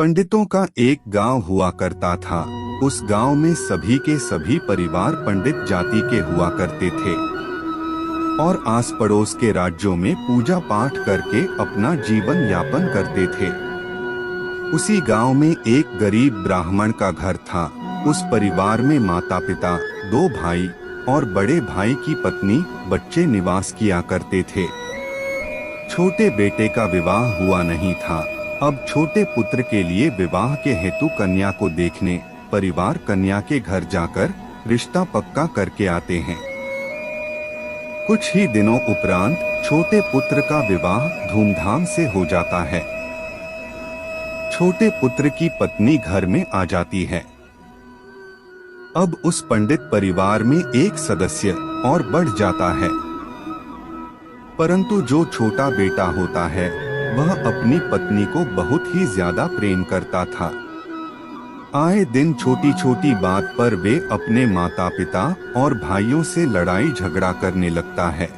पंडितों का एक गांव हुआ करता था। उस गांव में सभी के सभी परिवार पंडित जाति के हुआ करते थे और आस पड़ोस के राज्यों में पूजा पाठ करके अपना जीवन यापन करते थे। उसी गांव में एक गरीब ब्राह्मण का घर था। उस परिवार में माता पिता, दो भाई और बड़े भाई की पत्नी, बच्चे निवास किया करते थे। छोटे बेटे का विवाह हुआ नहीं था। अब छोटे पुत्र के लिए विवाह के हेतु कन्या को देखने परिवार कन्या के घर जाकर रिश्ता पक्का करके आते हैं। कुछ ही दिनों उपरांत छोटे पुत्र का विवाह धूमधाम से हो जाता है। छोटे पुत्र की पत्नी घर में आ जाती है। अब उस पंडित परिवार में एक सदस्य और बढ़ जाता है, परंतु जो छोटा बेटा होता है वह अपनी पत्नी को बहुत ही ज्यादा प्रेम करता था। आए दिन छोटी छोटी बात पर वे अपने माता पिता और भाइयों से लड़ाई झगड़ा करने लगता है।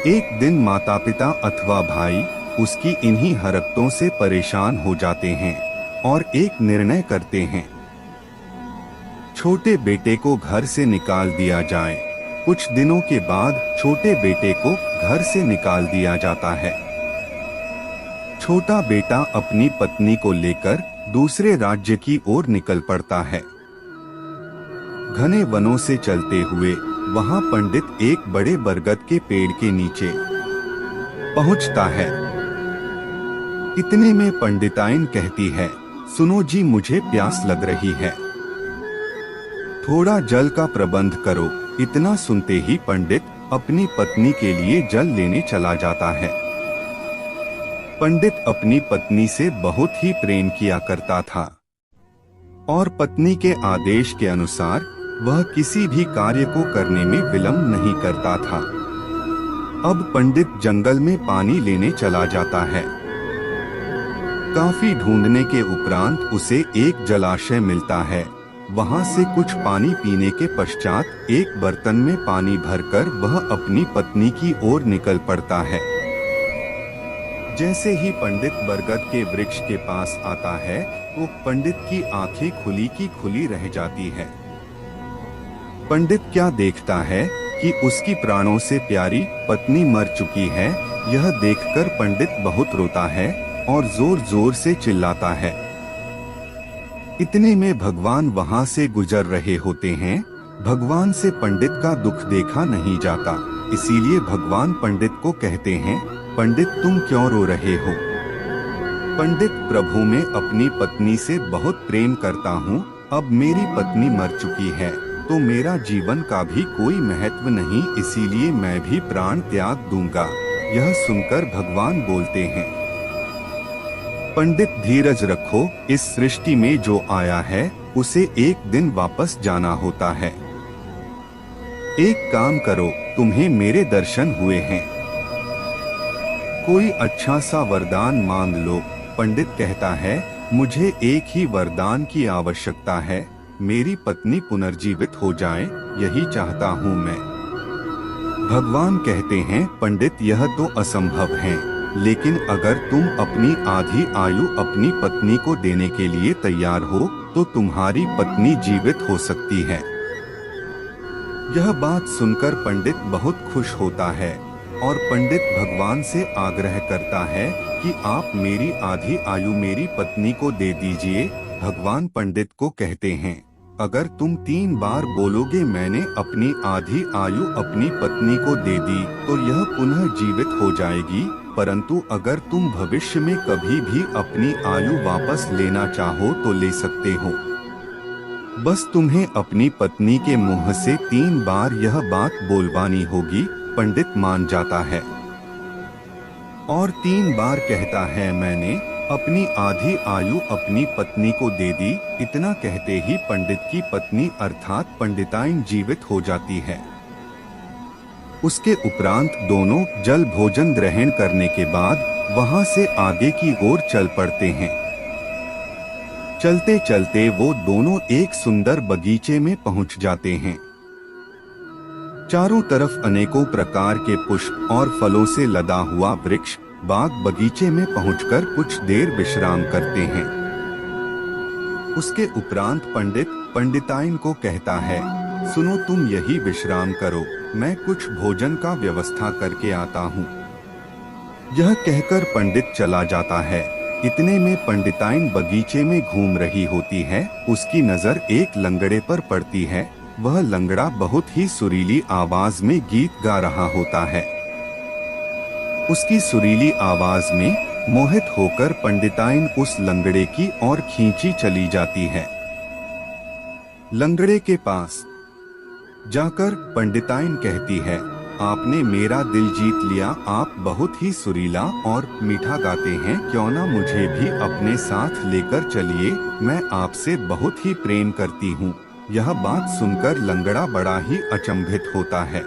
एक दिन माता पिता अथवा भाई उसकी इन्हीं हरकतों से परेशान हो जाते हैं और एक निर्णय करते हैं, छोटे बेटे को घर से निकाल दिया जाए। कुछ दिनों के बाद छोटे बेटे को घर से निकाल दिया जाता है। छोटा बेटा अपनी पत्नी को लेकर दूसरे राज्य की ओर निकल पड़ता है। घने वनों से चलते हुए वहां पंडित एक बड़े बरगद के पेड़ के नीचे पहुंचता है। इतने में पंडिताइन कहती है, सुनो जी, मुझे प्यास लग रही है, थोड़ा जल का प्रबंध करो। इतना सुनते ही पंडित अपनी पत्नी के लिए जल लेने चला जाता है। पंडित अपनी पत्नी से बहुत ही प्रेम किया करता था और पत्नी के आदेश के अनुसार वह किसी भी कार्य को करने में विलंब नहीं करता था। अब पंडित जंगल में पानी लेने चला जाता है। काफी ढूंढने के उपरांत उसे एक जलाशय मिलता है। वहां से कुछ पानी पीने के पश्चात एक बर्तन में पानी भरकर वह अपनी पत्नी की ओर निकल पड़ता है। जैसे ही पंडित बरगद के वृक्ष के पास आता है तो पंडित की आंखें खुली की खुली रह जाती है। पंडित क्या देखता है कि उसकी प्राणों से प्यारी पत्नी मर चुकी है। यह देखकर पंडित बहुत रोता है और जोर जोर से चिल्लाता है। इतने में भगवान वहां से गुजर रहे होते हैं। भगवान से पंडित का दुख देखा नहीं जाता, इसीलिए भगवान पंडित को कहते हैं, पंडित तुम क्यों रो रहे हो? पंडित, प्रभु मैं अपनी पत्नी से बहुत प्रेम करता हूँ। अब मेरी पत्नी मर चुकी है तो मेरा जीवन का भी कोई महत्व नहीं, इसीलिए मैं भी प्राण त्याग दूंगा। यह सुनकर भगवान बोलते हैं, पंडित धीरज रखो, इस सृष्टि में जो आया है उसे एक दिन वापस जाना होता है। एक काम करो, तुम्हें मेरे दर्शन हुए हैं, कोई अच्छा सा वरदान मांग लो। पंडित कहता है, मुझे एक ही वरदान की आवश्यकता है, मेरी पत्नी पुनर्जीवित हो जाए, यही चाहता हूँ मैं। भगवान कहते हैं, पंडित यह तो असंभव है, लेकिन अगर तुम अपनी आधी आयु अपनी पत्नी को देने के लिए तैयार हो तो तुम्हारी पत्नी जीवित हो सकती है। यह बात सुनकर पंडित बहुत खुश होता है और पंडित भगवान से आग्रह करता है कि आप मेरी आधी आयु मेरी पत्नी को दे दीजिए। भगवान पंडित को कहते हैं, अगर तुम 3 बार बोलोगे मैंने अपनी आधी आयु अपनी पत्नी को दे दी तो यह पुनः जीवित हो जाएगी, परंतु अगर तुम भविष्य में कभी भी अपनी आयु वापस लेना चाहो तो ले सकते हो। बस तुम्हें अपनी पत्नी के मुंह से 3 बार यह बात बोलवानी होगी। पंडित मान जाता है और 3 बार कहता है, मैंने अपनी आधी आयु अपनी पत्नी को दे दी। इतना कहते ही पंडित की पत्नी अर्थात पंडिताइन जीवित हो जाती है। उसके उपरांत दोनों जल भोजन ग्रहण करने के बाद वहां से आगे की ओर चल पड़ते हैं। चलते चलते वो दोनों एक सुंदर बगीचे में पहुंच जाते हैं। चारों तरफ अनेकों प्रकार के पुष्प और फलों से लदा हुआ वृक्ष, बाग बगीचे में पहुंचकर कुछ देर विश्राम करते हैं। उसके उपरांत पंडित पंडिताइन को कहता है, सुनो, तुम यही विश्राम करो, मैं कुछ भोजन का व्यवस्था करके आता हूँ। यह कहकर पंडित चला जाता है। इतने में पंडिताइन बगीचे में घूम रही होती है। उसकी नजर एक लंगड़े पर पड़ती है। वह लंगड़ा बहुत ही सुरीली आवाज में गीत गा रहा होता है। उसकी सुरीली आवाज में मोहित होकर पंडिताइन उस लंगड़े की ओर खींची चली जाती है। लंगड़े के पास जाकर पंडिताइन कहती है, आपने मेरा दिल जीत लिया, आप बहुत ही सुरीला और मीठा गाते हैं, क्यों ना मुझे भी अपने साथ लेकर चलिए, मैं आपसे बहुत ही प्रेम करती हूँ। यह बात सुनकर लंगड़ा बड़ा ही अचंभित होता है।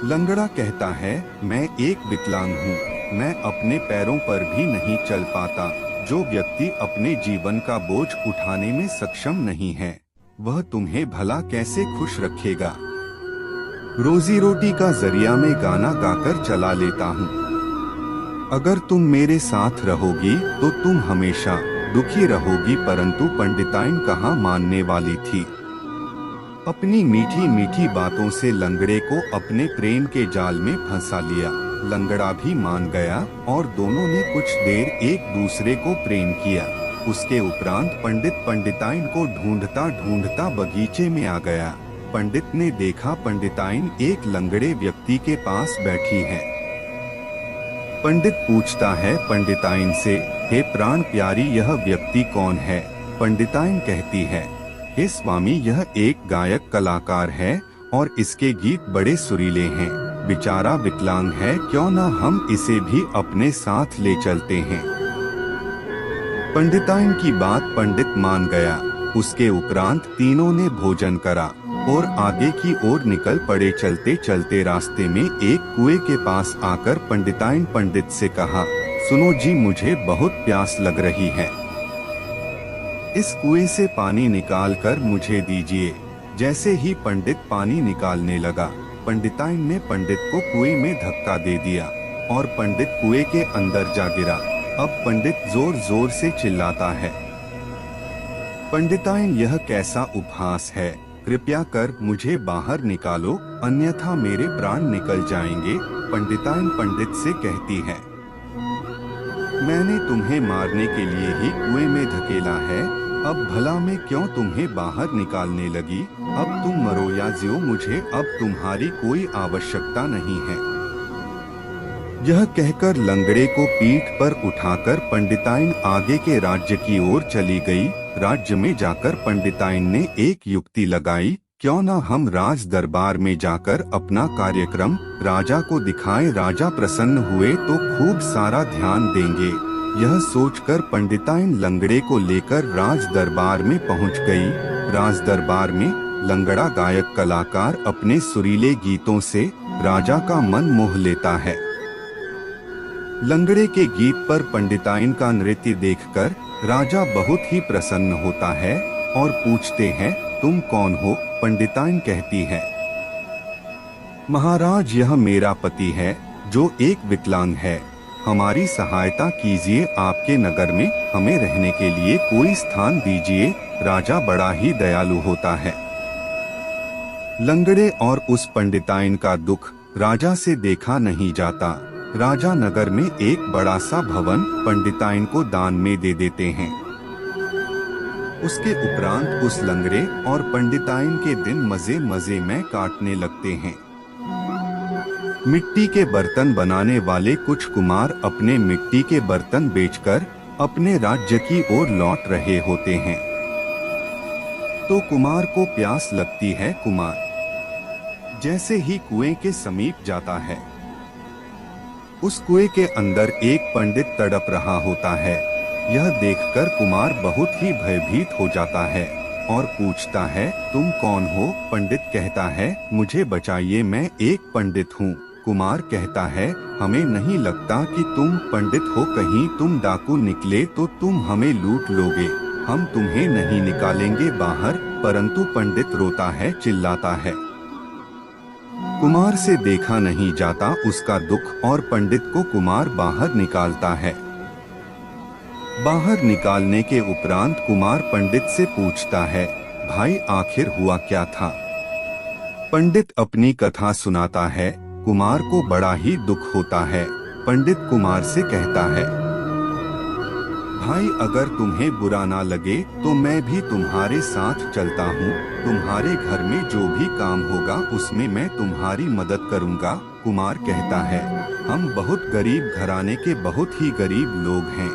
लंगड़ा कहता है, मैं एक विकलांग हूँ, मैं अपने पैरों पर भी नहीं चल पाता। जो व्यक्ति अपने जीवन का बोझ उठाने में सक्षम नहीं है, वह तुम्हें भला कैसे खुश रखेगा। रोजी रोटी का जरिया मैं गाना गाकर चला लेता हूँ। अगर तुम मेरे साथ रहोगी तो तुम हमेशा दुखी रहोगी। परंतु पंडिताइन कहाँ मानने वाली थी। अपनी मीठी मीठी बातों से लंगड़े को अपने प्रेम के जाल में फंसा लिया। लंगड़ा भी मान गया और दोनों ने कुछ देर एक दूसरे को प्रेम किया। उसके उपरांत पंडित पंडिताइन को ढूंढता ढूंढता बगीचे में आ गया। पंडित ने देखा पंडिताइन एक लंगड़े व्यक्ति के पास बैठी है। पंडित पूछता है पंडिताइन से, हे प्राण प्यारी, यह व्यक्ति कौन है। पंडिताइन कहती है, हे स्वामी, यह एक गायक कलाकार है और इसके गीत बड़े सुरीले हैं। बेचारा विकलांग है, क्यों ना हम इसे भी अपने साथ ले चलते हैं। पंडिताइन की बात पंडित मान गया। उसके उपरांत तीनों ने भोजन करा और आगे की ओर निकल पड़े। चलते चलते रास्ते में एक कुएं के पास आकर पंडिताइन पंडित से कहा, सुनो जी, मुझे बहुत प्यास लग रही है, इस कुएं से पानी निकाल कर मुझे दीजिए। जैसे ही पंडित पानी निकालने लगा, पंडिताइन ने पंडित को कुएं में धक्का दे दिया और पंडित कुएं के अंदर जा गिरा। अब पंडित जोर जोर से चिल्लाता है, पंडिताइन, यह कैसा उपहास है, कृपया कर मुझे बाहर निकालो, अन्यथा मेरे प्राण निकल जाएंगे। पंडिताइन पंडित से कहती है, मैंने तुम्हें मारने के लिए ही कुएं में धकेला है, अब भला मैं क्यों तुम्हें बाहर निकालने लगी। अब तुम मरो या जियो, मुझे अब तुम्हारी कोई आवश्यकता नहीं है। यह कहकर लंगड़े को पीठ पर उठाकर पंडिताइन आगे के राज्य की ओर चली गई। राज्य में जाकर पंडिताइन ने एक युक्ति लगाई, क्यों न हम राज दरबार में जाकर अपना कार्यक्रम राजा को दिखाएं। राजा प्रसन्न हुए तो खूब सारा ध्यान देंगे। यह सोचकर पंडिताइन लंगड़े को लेकर राज दरबार में पहुंच गई। राज दरबार में लंगड़ा गायक कलाकार अपने सुरीले गीतों से राजा का मन मोह लेता है। लंगड़े के गीत पर पंडिताइन का नृत्य देखकर राजा बहुत ही प्रसन्न होता है और पूछते हैं, तुम कौन हो। पंडिताइन कहती है, महाराज, यह मेरा पति है जो एक विकलांग है, हमारी सहायता कीजिए, आपके नगर में हमें रहने के लिए कोई स्थान दीजिए। राजा बड़ा ही दयालु होता है। लंगड़े और उस पंडिताइन का दुख राजा से देखा नहीं जाता। राजा नगर में एक बड़ा सा भवन पंडिताइन को दान में दे देते हैं। उसके उपरांत उस लंगड़े और पंडिताइन के दिन मजे मजे में काटने लगते हैं। मिट्टी के बर्तन बनाने वाले कुछ कुमार अपने मिट्टी के बर्तन बेचकर अपने राज्य की ओर लौट रहे होते हैं। तो कुमार को प्यास लगती है। कुमार जैसे ही कुएं के समीप जाता है, उस कुएं के अंदर एक पंडित तड़प रहा होता है। यह देखकर कुमार बहुत ही भयभीत हो जाता है और पूछता है, तुम कौन हो। पंडित कहता है, मुझे बचाइए, मैं एक पंडित हूँ। कुमार कहता है, हमें नहीं लगता कि तुम पंडित हो, कहीं तुम डाकू निकले तो तुम हमें लूट लोगे, हम तुम्हें नहीं निकालेंगे बाहर। परंतु पंडित रोता है, चिल्लाता है, कुमार से देखा नहीं जाता उसका दुख और पंडित को कुमार बाहर निकालता है। बाहर निकालने के उपरांत कुमार पंडित से पूछता है, भाई आखिर हुआ क्या था? पंडित अपनी कथा सुनाता है। कुमार को बड़ा ही दुख होता है। पंडित कुमार से कहता है, भाई अगर तुम्हें बुरा ना लगे तो मैं भी तुम्हारे साथ चलता हूँ। तुम्हारे घर में जो भी काम होगा उसमें मैं तुम्हारी मदद करूँगा। कुमार कहता है, हम बहुत गरीब घराने के बहुत ही गरीब लोग हैं।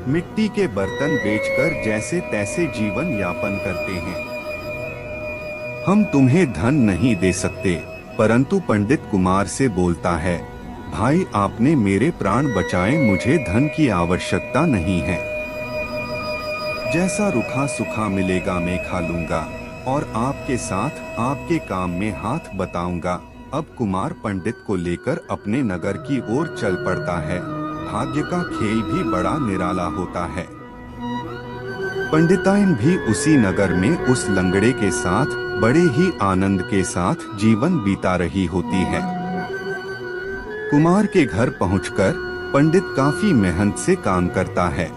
मिट्टी के बर्तन बेचकर जैसे तैसे जीवन यापन करते हैं। हम तुम्हें धन नहीं दे सकते। परंतु पंडित कुमार से बोलता है, भाई आपने मेरे प्राण बचाए, मुझे धन की आवश्यकता नहीं है। जैसा रूखा सूखा मिलेगा मैं खा लूंगा और आपके साथ आपके काम में हाथ बटाऊंगा। अब कुमार पंडित को लेकर अपने नगर की ओर चल पड़ता है। भाग्य का खेल भी बड़ा निराला होता है। पंडिताइन भी उसी नगर में उस लंगड़े के साथ बड़े ही आनंद के साथ जीवन बीता रही होती है। कुमार के घर पहुंचकर पंडित काफी मेहनत से काम करता है।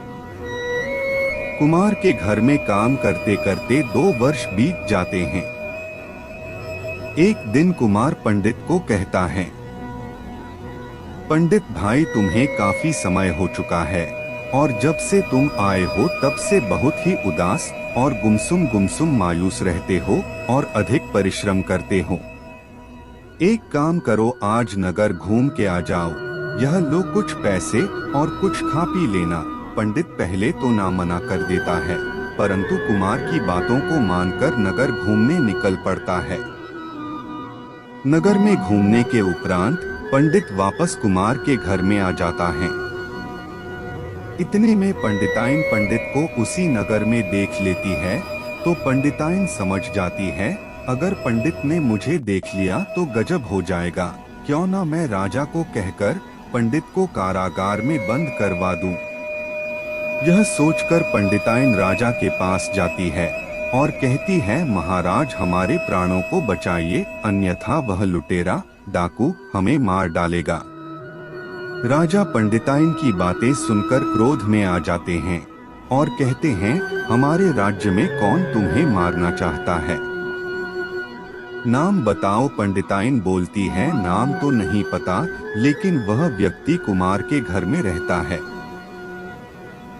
कुमार के घर में काम करते करते 2 वर्ष बीत जाते हैं। एक दिन कुमार पंडित को कहता है, पंडित भाई तुम्हें काफी समय हो चुका है और जब से तुम आए हो तब से बहुत ही उदास और गुमसुम मायूस रहते हो और अधिक परिश्रम करते हो। एक काम करो, आज नगर घूम के आ जाओ। यह लो कुछ पैसे और कुछ खा पी लेना। पंडित पहले तो ना मना कर देता है, परंतु कुमार की बातों को मानकर नगर घूमने निकल पड़ता है। नगर में घूमने के उपरांत पंडित वापस कुमार के घर में आ जाता है। इतने में पंडिताइन पंडित को उसी नगर में देख लेती है, तो पंडिताइन समझ जाती है, अगर पंडित ने मुझे देख लिया तो गजब हो जाएगा। क्यों ना मैं राजा को कहकर पंडित को कारागार में बंद करवा दूं। यह सोचकर पंडिताइन राजा के पास जाती है और कहती है, महाराज हमारे प्राणों को बचाइए, अन्यथा वह लुटेरा डाकू हमें मार डालेगा। राजा पंडिताइन की बातें सुनकर क्रोध में आ जाते हैं और कहते हैं, हमारे राज्य में कौन तुम्हें मारना चाहता है? नाम बताओ। पंडिताइन बोलती है, नाम तो नहीं पता, लेकिन वह व्यक्ति कुमार के घर में रहता है।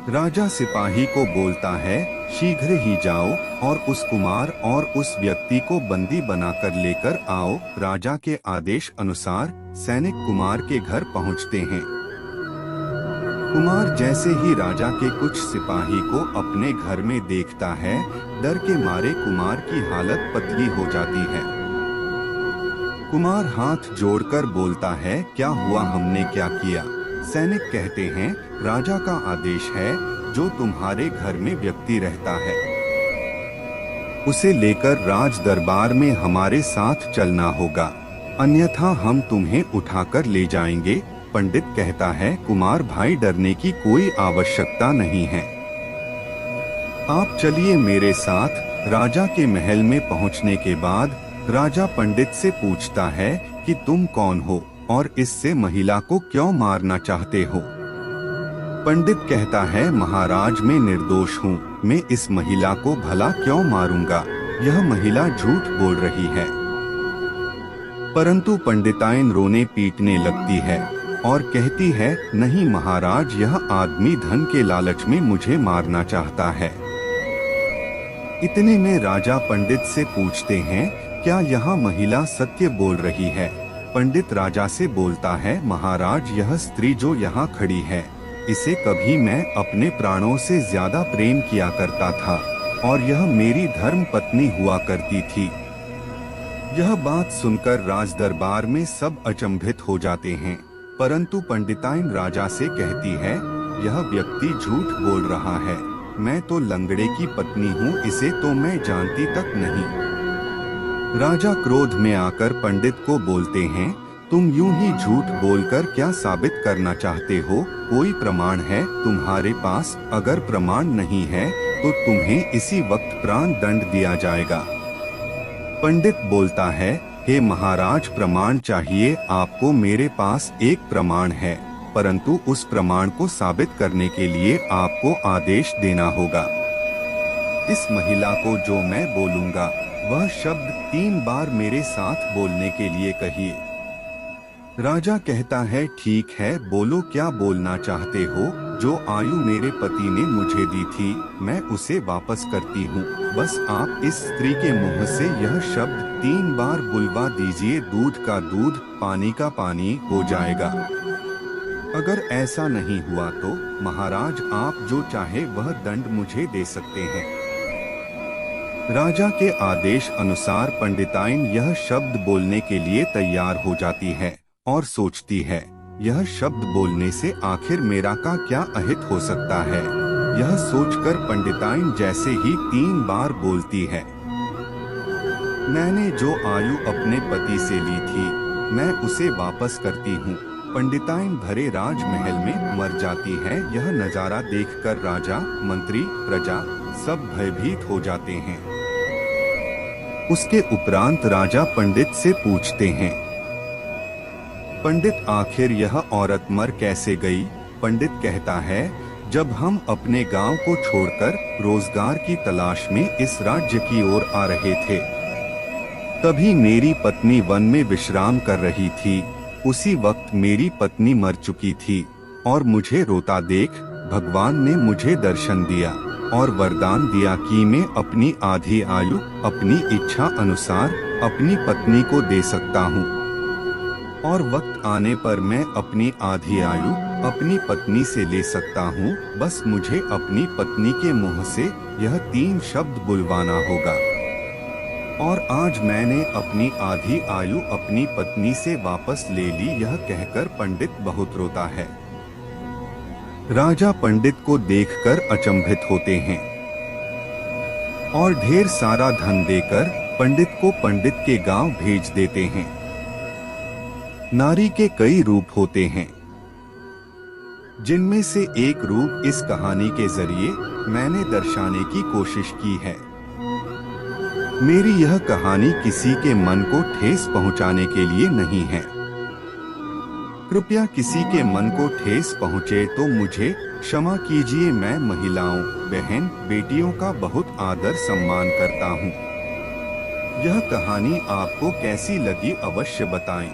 राजा सिपाही को बोलता है, शीघ्र ही जाओ और उस कुमार और उस व्यक्ति को बंदी बनाकर लेकर आओ। राजा के आदेश अनुसार सैनिक कुमार के घर पहुंचते हैं। कुमार जैसे ही राजा के कुछ सिपाही को अपने घर में देखता है, डर के मारे कुमार की हालत पतली हो जाती है। कुमार हाथ जोड़कर बोलता है, क्या हुआ, हमने क्या किया? सैनिक कहते हैं, राजा का आदेश है, जो तुम्हारे घर में व्यक्ति रहता है उसे लेकर राज दरबार में हमारे साथ चलना होगा, अन्यथा हम तुम्हें उठाकर ले जाएंगे। पंडित कहता है, कुमार भाई डरने की कोई आवश्यकता नहीं है, आप चलिए मेरे साथ। राजा के महल में पहुंचने के बाद राजा पंडित से पूछता है कि तुम कौन हो और इससे महिला को क्यों मारना चाहते हो? पंडित कहता है, महाराज मैं निर्दोष हूँ, मैं इस महिला को भला क्यों मारूंगा? यह महिला झूठ बोल रही है। परंतु पंडिताइन रोने पीटने लगती है और कहती है, नहीं महाराज, यह आदमी धन के लालच में मुझे मारना चाहता है। इतने में राजा पंडित से पूछते हैं, क्या यह महिला सत्य बोल रही है? पंडित राजा से बोलता है, महाराज यह स्त्री जो यहाँ खड़ी है, इसे कभी मैं अपने प्राणों से ज्यादा प्रेम किया करता था और यह मेरी धर्म पत्नी हुआ करती थी। यह बात सुनकर राज दरबार में सब अचंभित हो जाते हैं, परंतु पंडिताइन राजा से कहती है, यह व्यक्ति झूठ बोल रहा है, मैं तो लंगड़े की पत्नी हूँ, इसे तो मैं जानती तक नहीं। राजा क्रोध में आकर पंडित को बोलते हैं, तुम यूं ही झूठ बोलकर क्या साबित करना चाहते हो? कोई प्रमाण है तुम्हारे पास? अगर प्रमाण नहीं है तो तुम्हें इसी वक्त प्राण दंड दिया जाएगा। पंडित बोलता है, हे महाराज, प्रमाण चाहिए आपको। मेरे पास एक प्रमाण है, परंतु उस प्रमाण को साबित करने के लिए आपको आदेश देना होगा। इस महिला को जो मैं बोलूंगा वह शब्द 3 बार मेरे साथ बोलने के लिए कहिए। राजा कहता है, ठीक है, बोलो, क्या बोलना चाहते हो? जो आयु मेरे पति ने मुझे दी थी मैं उसे वापस करती हूँ। बस आप इस स्त्री के मुंह से यह शब्द 3 बार बुलवा दीजिए, दूध का दूध, पानी का पानी हो जाएगा। अगर ऐसा नहीं हुआ तो महाराज आप जो चाहे वह दंड मुझे दे सकते हैं। राजा के आदेश अनुसार पंडिताइन यह शब्द बोलने के लिए तैयार हो जाती है और सोचती है, यह शब्द बोलने से आखिर मेरा का क्या अहित हो सकता है। यह सोचकर पंडिताइन जैसे ही 3 बार बोलती है, मैंने जो आयु अपने पति से ली थी मैं उसे वापस करती हूँ। पंडिताइन भरे राजमहल में मर जाती है। यह नजारा देखकर राजा, मंत्री, प्रजा सब भयभीत हो जाते हैं। उसके उपरांत राजा पंडित से पूछते हैं, पंडित आखिर यह औरत मर कैसे गई? पंडित कहता है, जब हम अपने गांव को छोड़कर रोजगार की तलाश में इस राज्य की ओर आ रहे थे तभी मेरी पत्नी वन में विश्राम कर रही थी। उसी वक्त मेरी पत्नी मर चुकी थी और मुझे रोता देख भगवान ने मुझे दर्शन दिया और वरदान दिया कि मैं अपनी आधी आयु अपनी इच्छा अनुसार अपनी पत्नी को दे सकता हूँ और वक्त आने पर मैं अपनी आधी आयु अपनी पत्नी से ले सकता हूँ। बस मुझे अपनी पत्नी के मुंह से यह 3 शब्द बुलवाना होगा। और आज मैंने अपनी आधी आयु अपनी पत्नी से वापस ले ली। यह कहकर पंडित बहुत रोता है। राजा पंडित को देखकर अचंभित होते हैं और ढेर सारा धन देकर पंडित को पंडित के गांव भेज देते हैं। नारी के कई रूप होते हैं, जिनमें से एक रूप इस कहानी के जरिए मैंने दर्शाने की कोशिश की है। मेरी यह कहानी किसी के मन को ठेस पहुंचाने के लिए नहीं है। कृपया किसी के मन को ठेस पहुंचे तो मुझे क्षमा कीजिए। मैं महिलाओं, बहन, बेटियों का बहुत आदर सम्मान करता हूं। यह कहानी आपको कैसी लगी अवश्य बताएं।